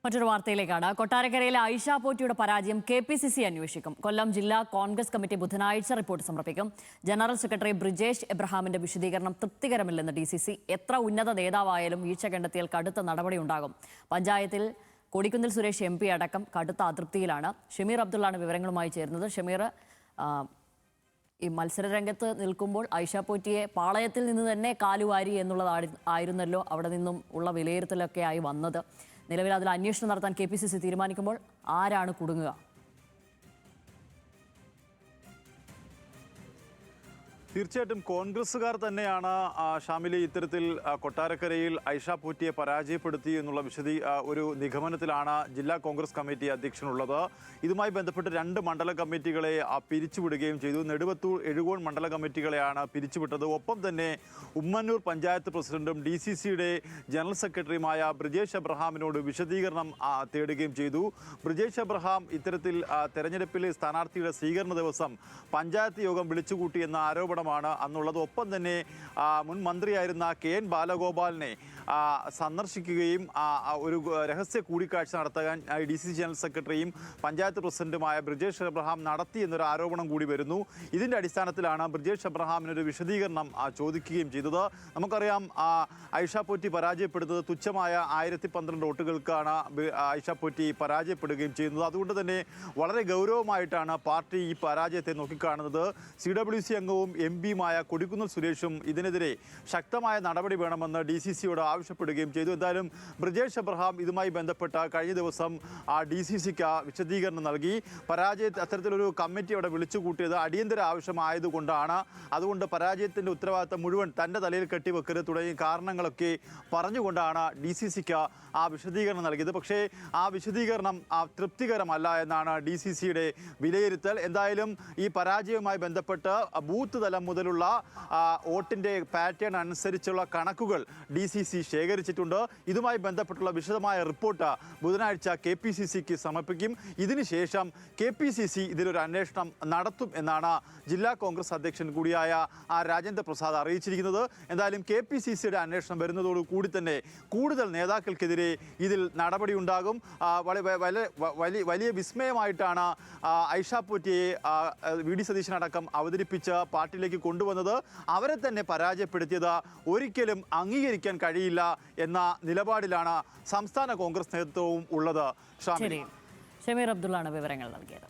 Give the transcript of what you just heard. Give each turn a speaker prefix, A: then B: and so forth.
A: മറ്റൊരു വാർത്തയിലേക്കാണ്. കൊട്ടാരക്കരയിലെ ഐഷ പോറ്റിയുടെ പരാജയം KPCC അന്വേഷിക്കും. കൊല്ലം ജില്ലാ കോൺഗ്രസ് കമ്മിറ്റി ബുധനാഴ്ച റിപ്പോർട്ട് സമർപ്പിക്കും. ജനറൽ സെക്രട്ടറി ബ്രിജേഷ് എബ്രഹാമിന്റെ വിശദീകരണം തൃപ്തികരമില്ലെന്ന് DCC. എത്ര ഉന്നത നേതാവായാലും വീഴ്ച കണ്ടെത്തിയാൽ കടുത്ത നടപടിയുണ്ടാകും. പഞ്ചായത്തിൽ കൊടിക്കുന്നിൽ സുരേഷ് MP അടക്കം കടുത്ത അതൃപ്തിയിലാണ്. ഷമീർ അബ്ദുള്ളാണ് വിവരങ്ങളുമായി ചേരുന്നത്. ഷമീർ, ഈ മത്സരരംഗത്ത് നിൽക്കുമ്പോൾ ഐഷ പോറ്റിയെ പാളയത്തിൽ നിന്ന് തന്നെ കാലുവാരി എന്നുള്ളതായിരുന്നല്ലോ അവിടെ നിന്നും ഉള്ള വിലയിരുത്തലൊക്കെ ആയി വന്നത്. നിലവിൽ അതിൽ അന്വേഷണം നടത്താൻ KPCC തീരുമാനിക്കുമ്പോൾ ആരാണ് കുടുങ്ങുക?
B: തീർച്ചയായിട്ടും കോൺഗ്രസ്സുകാർ തന്നെയാണ് ഷാമിലി ഇത്തരത്തിൽ കൊട്ടാരക്കരയിൽ ഐഷ പോറ്റിയെ പരാജയപ്പെടുത്തി എന്നുള്ള ഒരു നിഗമനത്തിലാണ് ജില്ലാ കോൺഗ്രസ് കമ്മിറ്റി അധ്യക്ഷനുള്ളത്. ഇതുമായി ബന്ധപ്പെട്ട് 2 മണ്ഡല കമ്മിറ്റികളെ പിരിച്ചുവിടുകയും ചെയ്തു. നെടുവത്തൂർ, എഴുകോൺ മണ്ഡല കമ്മിറ്റികളെയാണ് പിരിച്ചുവിട്ടത്. ഒപ്പം തന്നെ ഉമ്മന്നൂർ പഞ്ചായത്ത് പ്രസിഡന്റും DCCയുടെ ജനറൽ സെക്രട്ടറിയുമായ ബ്രിജേഷ് എബ്രഹാമിനോട് വിശദീകരണം തേടുകയും ചെയ്തു. ബ്രിജേഷ് എബ്രഹാം ഇത്തരത്തിൽ തെരഞ്ഞെടുപ്പിലെ സ്ഥാനാർത്ഥിയുടെ സ്വീകരണ ദിവസം പഞ്ചായത്ത് യോഗം വിളിച്ചുകൂട്ടി എന്ന ആരോപണം അന്നുള്ളത്. ഒപ്പം തന്നെ മുൻ മന്ത്രിയായിരുന്ന KN ബാലഗോപാലിനെ സന്ദർശിക്കുകയും ഒരു രഹസ്യ കൂടിക്കാഴ്ച നടത്താൻ DCC ജനറൽ സെക്രട്ടറിയും പഞ്ചായത്ത് പ്രസിഡന്റുമായ ബ്രിജേഷ് എബ്രഹാം നടത്തി എന്നൊരു ആരോപണം കൂടി വരുന്നു. ഇതിന്റെ അടിസ്ഥാനത്തിലാണ് ബ്രിജേഷ് എബ്രഹാമിനൊരു വിശദീകരണം ചോദിക്കുകയും ചെയ്തത്. നമുക്കറിയാം, ഐഷ പോറ്റി പരാജയപ്പെടുന്നത് തുച്ഛമായ 1012 വോട്ടുകൾക്കാണ് ഐഷ പോറ്റി പരാജയപ്പെടുകയും ചെയ്യുന്നത്. അതുകൊണ്ട് തന്നെ വളരെ ഗൗരവമായിട്ടാണ് പാർട്ടി ഈ പരാജയത്തെ നോക്കിക്കാണുന്നത്. CWC അംഗവും MP-യുമായ കൊടിക്കുന്നിൽ സുരേഷും ഇതിനെതിരെ ശക്തമായ നടപടി വേണമെന്ന് DCCയോട് ആവശ്യപ്പെടുകയും ചെയ്തു. എന്തായാലും ബ്രിജേഷ് എബ്രഹാം ഇതുമായി ബന്ധപ്പെട്ട കഴിഞ്ഞ ദിവസം DCCക്ക് വിശദീകരണം നൽകി. അത്തരത്തിലൊരു കമ്മിറ്റി അവിടെ വിളിച്ചുകൂട്ടിയത് അടിയന്തര ആവശ്യമായതുകൊണ്ടാണ്. അതുകൊണ്ട് പരാജയത്തിൻ്റെ ഉത്തരവാദിത്തം മുഴുവൻ തൻ്റെ തലയിൽ കെട്ടിവെക്കരുത് തുടങ്ങിയ കാരണങ്ങളൊക്കെ പറഞ്ഞുകൊണ്ടാണ് DCCക്ക് ആ വിശദീകരണം നൽകിയത്. പക്ഷേ ആ വിശദീകരണം തൃപ്തികരമല്ല എന്നാണ് DCCയുടെ വിലയിരുത്തൽ. എന്തായാലും ഈ പരാജയവുമായി ബന്ധപ്പെട്ട് ബൂത്ത് തലം മുതലുള്ള വോട്ടിൻ്റെ പാറ്റേൺ അനുസരിച്ചുള്ള കണക്കുകൾ DCC ശേഖരിച്ചിട്ടുണ്ട്. ഇതുമായി ബന്ധപ്പെട്ടുള്ള വിശദമായ റിപ്പോർട്ട് ബുധനാഴ്ച KPCCക്ക് സമർപ്പിക്കും. ഇതിനുശേഷം KPCC ഇതിലൊരു അന്വേഷണം നടത്തും എന്നാണ് ജില്ലാ കോൺഗ്രസ് അധ്യക്ഷൻ കൂടിയായ രാജേന്ദ്ര പ്രസാദ് അറിയിച്ചിരിക്കുന്നത്. എന്തായാലും KPCCയുടെ അന്വേഷണം വരുന്നതോടുകൂടി തന്നെ കൂടുതൽ നേതാക്കൾക്കെതിരെ ഇതിൽ നടപടിയുണ്ടാകും. വലിയ വിസ്മയമായിട്ടാണ് ഐഷ പോറ്റിയെ VD സതീശനടക്കം അവതരിപ്പിച്ച് പാർട്ടിയിലേക്ക് കൊണ്ടുവന്നത്. അവരെ തന്നെ പരാജയപ്പെടുത്തിയത് ഒരിക്കലും അംഗീകരിക്കാൻ കഴിയില്ല എന്ന നിലപാടിലാണ് സംസ്ഥാന കോൺഗ്രസ് നേതൃത്വവും ഉള്ളത്.
A: ഷമീർ അബ്ദുള്ളാണ് വിവരങ്ങൾ നൽകിയത്.